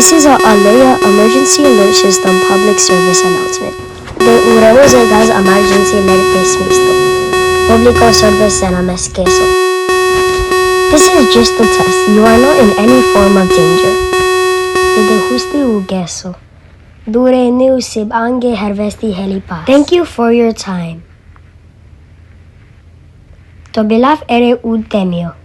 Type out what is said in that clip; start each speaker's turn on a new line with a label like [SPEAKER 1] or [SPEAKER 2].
[SPEAKER 1] This is a Aleian Emergency Alert System public service announcement. De uremos el gas emergency alertes misto. Publico service na mes queso. This is just a test. You are not in any form of danger. Dede husti u geso. Dure new sib ange harvesti helipas. Thank you for your time. To bilaf ere ud temio.